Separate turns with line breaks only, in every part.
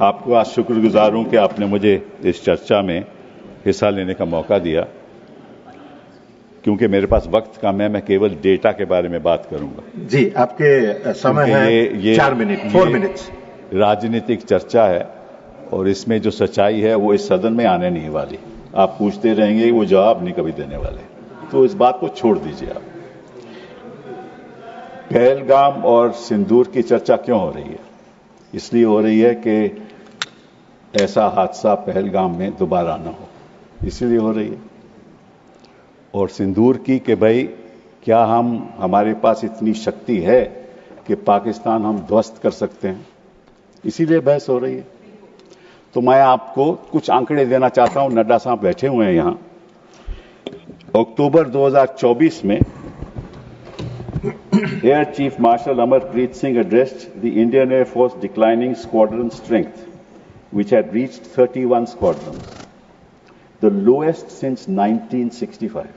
आपका शुक्रगुजार हूं कि आपने मुझे इस चर्चा में हिस्सा लेने का मौका दिया। क्योंकि मेरे पास वक्त कम है, मैं केवल डेटा के बारे में बात करूंगा।
जी, आपके समय है
ये
4 मिनट, 4 मिनट्स।
राजनीतिक चर्चा है और इसमें जो सच्चाई है वो इस सदन में आने नहीं वाली। आप पूछते रहेंगे, वो जवाब नहीं कभी देने वाले, तो इस बात को छोड़ दीजिए आप। पहलगाम और सिंदूर की चर्चा क्यों हो रही है? इसलिए हो रही है कि ऐसा हादसा पहलगाम में दोबारा ना हो, इसलिए हो रही है। और सिंदूर की कि भाई क्या हमारे पास इतनी शक्ति है कि पाकिस्तान हम ध्वस्त कर सकते हैं, इसीलिए बहस हो रही है। तो मैं आपको कुछ आंकड़े देना चाहता हूं। नड्डा साहब बैठे हुए हैं यहां। अक्टूबर 2024 में air chief marshal Amarpreet Singh addressed the Indian Air Force declining squadron strength, which had reached 31 squadrons, the lowest since 1965.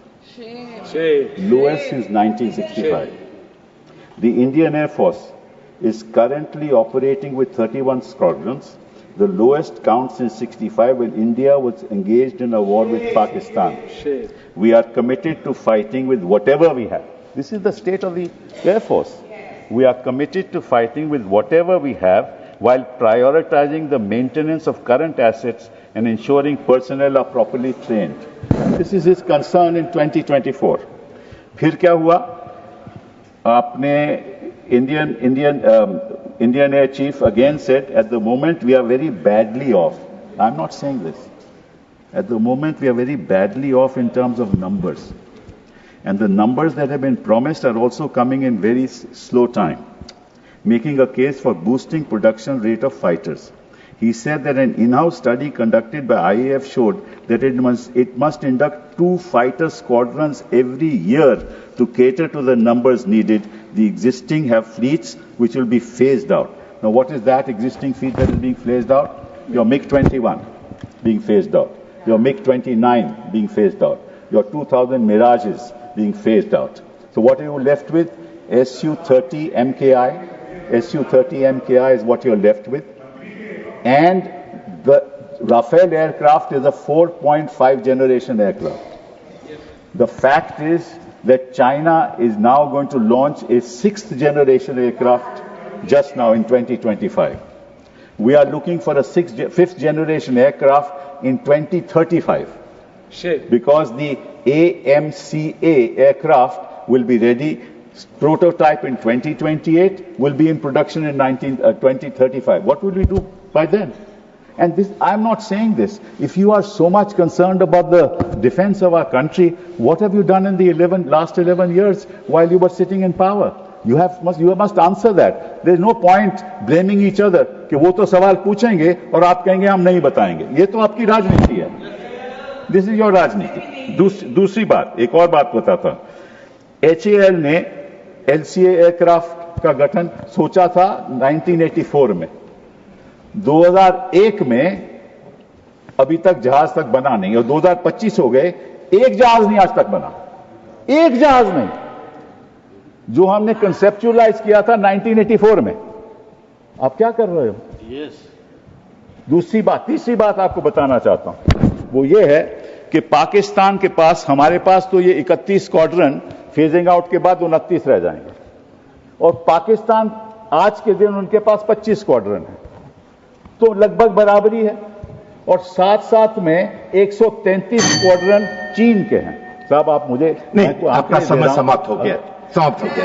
Lowest since 1965. The Indian Air Force is currently operating with 31 squadrons, the lowest count since 65 when India was engaged in a war with Pakistan. We are committed to fighting with whatever we have. This is the state of the Air Force. We are committed to fighting with whatever we have while prioritizing the maintenance of current assets and ensuring personnel are properly trained. This is his concern in 2024. फिर क्या हुआ? आपने Indian Air Chief again said, at the moment we are very badly off. I'm not saying this. At the moment we are very badly off in terms of numbers. And the numbers that have been promised are also coming in very slow time, making a case for boosting production rate of fighters. He said that an in-house study conducted by IAF showed that it must induct 2 fighter squadrons every year to cater to the numbers needed. The existing have fleets which will be phased out. Now, what is that existing fleet that is being phased out? Your MiG-21 being phased out. Your MiG-29 being phased out. Your 2000 Mirages being phased out. So what are you left with? Su-30 MKI. Su-30 MKI is what you're left with. And the Rafale aircraft is a 4.5 generation aircraft. The fact is that China is now going to launch a 6th generation aircraft just now in 2025. We are looking for a 5th generation aircraft in 2035. Because the AMCA aircraft will be ready, prototype in 2028, will be in production in 2035. What will we do by then? And this, I'm not saying this. If you are so much concerned about the defense of our country, what have you done in the last 11 years while you were sitting in power? You must answer that. There is no point blaming each other कि वो तो सवाल पूछेंगे और आप कहेंगे हम नहीं बताएंगे। ये तो आपकी राजनीति है। दिस इज योर राजनीति। दूसरी बात, एक और बात बताता हूं। HAL ने LCA एयरक्राफ्ट का गठन सोचा था 1984 में। 2001 में अभी तक जहाज तक बना नहीं और 2025 हो गए, एक जहाज नहीं आज तक बना। एक जहाज नहीं, जो हमने कंसेप्चुअलाइज किया था 1984 में। आप क्या कर रहे हो? दूसरी बात, तीसरी बात आपको बताना चाहता हूं, वो ये है कि पाकिस्तान के पास, हमारे पास तो ये 31 स्क्वाड्रन फेजिंग आउट के बाद 29 रह जाएंगे, और पाकिस्तान आज के दिन उनके पास 25 स्क्वाड्रन है, तो लगभग बराबरी है। और साथ साथ में 133 स्क्वाड्रन चीन के हैं। साहब आप मुझे
नहीं, आपका समय समाप्त हो गया, समाप्त हो गया।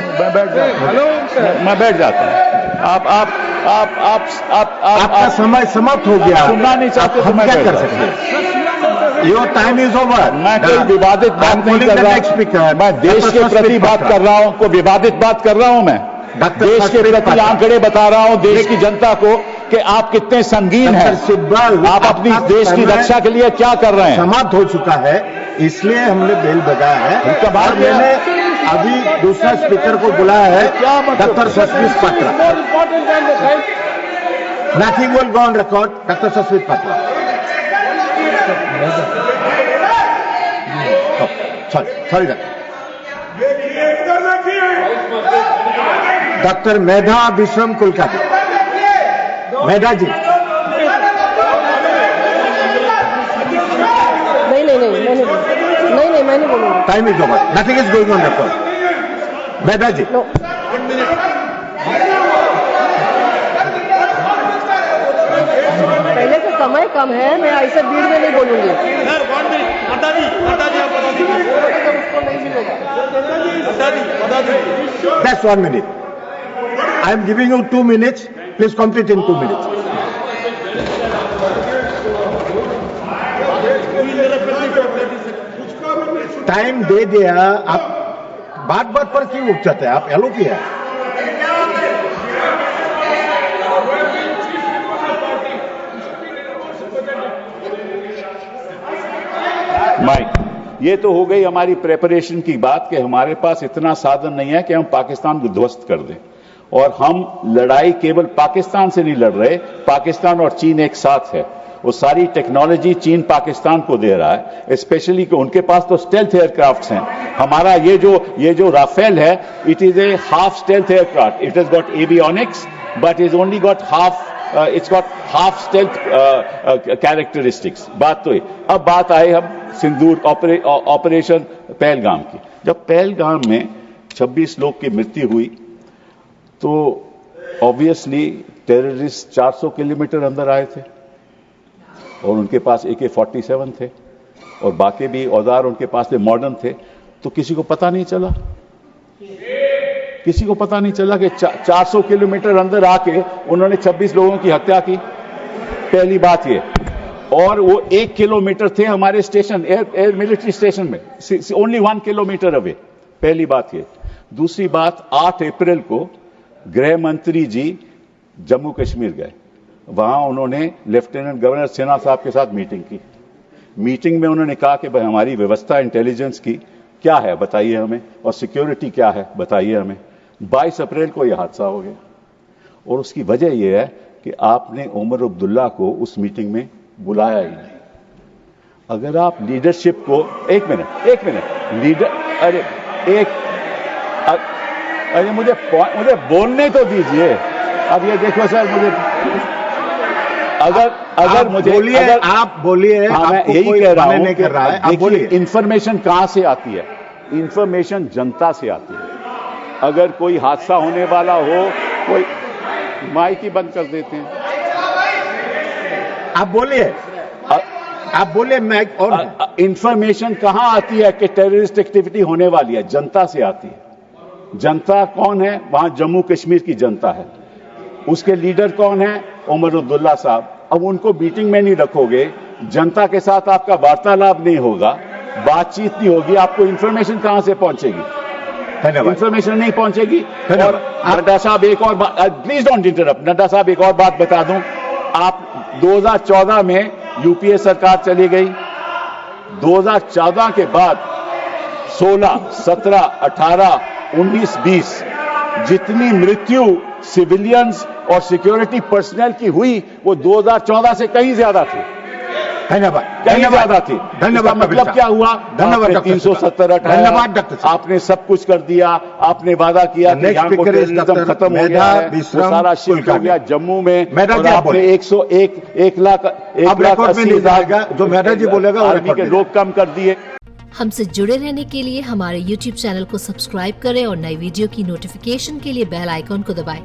मैं बैठ जाता हूं।
आपका समय समाप्त हो गया।
सुनना नहीं चाहते तो मैं
क्या कर सकते हैं? Your time is over.
मैं कोई विवादित बात नहीं कर रहा। मैं देश के प्रति बात कर रहा हूं, कोई विवादित बात कर रहा हूं। मैं देश के प्रति आंकड़े बता रहा हूं, देश की जनता को कि आप कितने संगीन हैं। आप अपनी देश की रक्षा के लिए क्या कर रहे हैं।
समाप्त हो चुका है, इसलिए हमने बेल बजाया है। और मैंने अभी दूसरा स्पीकर को बुलाया है, doctor Sasmit Patra. Nothing will go on record, doctor Sasmit Patra. Sorry doctor Medha Vishwam Kulkarni. Medha ji
मैं नहीं बोलूंगी।
Time is over, nothing is going on record. Mehta ji,
no, पहले से समय कम है, मैं ऐसे भीड़ में नहीं बोलूंगी। उसको नहीं मिलेगा।
that's 1 minute. I am giving you 2 minutes. Please complete in 2 minutes. Time दे दिया, आप बात बात पर क्यों उठ जाते हैं? आप एलो किया
माइक, ये तो हो गई हमारी प्रेपरेशन की बात कि हमारे पास इतना साधन नहीं है कि हम पाकिस्तान को ध्वस्त कर दें। और हम लड़ाई केवल पाकिस्तान से नहीं लड़ रहे, पाकिस्तान और चीन एक साथ है। वो सारी टेक्नोलॉजी चीन पाकिस्तान को दे रहा है, स्पेशली कि उनके पास तो स्टेल्थ एयरक्राफ्ट्स हैं। हमारा ये जो राफेल है, it is a half stealth aircraft. It has got avionics but is only got it's got half stealth characteristics। बात तो है। अब बात आए हम सिंदूर ऑपरेशन पहलगाम की। जब पहलगाम में 26 लोग की मृत्यु हुई तो ऑब्वियसली टेररिस्ट 400 किलोमीटर अंदर आए थे और उनके पास AK-47 थे और बाकी भी औजार उनके पास में मॉडर्न थे। तो किसी को पता नहीं चला, किसी को पता नहीं चला कि 400 किलोमीटर अंदर आके उन्होंने 26 लोगों की हत्या की। पहली बात ये। और वो 1 किलोमीटर थे हमारे स्टेशन, एयर मिलिट्री स्टेशन में, ओनली 1 किलोमीटर अवे। पहली बात ये। दूसरी बात, 8 अप्रैल को गृह मंत्री जी जम्मू कश्मीर गए। वहां उन्होंने लेफ्टिनेंट गवर्नर सिन्हा साहब के साथ मीटिंग की। मीटिंग में उन्होंने कहा कि भाई हमारी व्यवस्था इंटेलिजेंस की क्या है बताइए हमें, और सिक्योरिटी क्या है बताइए हमें। 22 अप्रैल को यह हादसा हो गया और उसकी वजह यह है कि आपने उमर अब्दुल्ला को उस मीटिंग में बुलाया ही नहीं। अगर आप लीडरशिप को एक मिनट लीडर अरे मुझे बोलने तो दीजिए। अब ये देखो सर, मुझे अगर मुझे
बोलिए, आप बोलिए।
हाँ, मैं यही कह रहा हूं कि
बोलिए।
इंफॉर्मेशन कहां से आती है? इंफॉर्मेशन जनता से आती है। अगर कोई हादसा होने वाला हो, कोई माइक ही बंद कर देते हैं।
आप बोलिए, आप बोलिए। माइक और
इंफॉर्मेशन कहां आती है कि टेररिस्ट एक्टिविटी होने वाली है? जनता से आती है। जनता कौन है? वहां जम्मू कश्मीर की जनता है। उसके लीडर कौन है? उमर अब्दुल्ला साहब। अब उनको मीटिंग में नहीं रखोगे, जनता के साथ आपका वार्तालाप नहीं होगा, बातचीत नहीं होगी, आपको इंफॉर्मेशन कहां से पहुंचेगी?
धन्यवाद।
इंफॉर्मेशन नहीं पहुंचेगी।
और
नड्डा साहब एक और बात, प्लीज डोंट इंटरप्ट। नड्डा साहब एक और बात बता दूं, आप 2014 में यूपीए सरकार चली गई। 2014 के बाद 16, 17, 18, 19, 20 जितनी मृत्यु सिविलियंस और सिक्योरिटी पर्सनल की हुई वो 2014 से कहीं ज्यादा थी।
धन्यवाद।
कहीं ज्यादा थी।
धन्यवाद।
मतलब क्या हुआ?
धन्यवाद।
370 हटाया।
धन्यवाद डॉक्टर साहब।
आपने सब कुछ कर दिया। आपने वादा किया कि यहाँ को टेररिज्म खत्म हो गया है, वो सारा शिफ्ट हो गया जम्मू में। और आपने 1 लाख 80,000
जो मेहता जी बोलेगा
आर्मी के लोग कम कर दिए।
हमसे जुड़े रहने के लिए हमारे YouTube चैनल को सब्सक्राइब करें और नई वीडियो की नोटिफिकेशन के लिए बेल आइकॉन को दबाएं।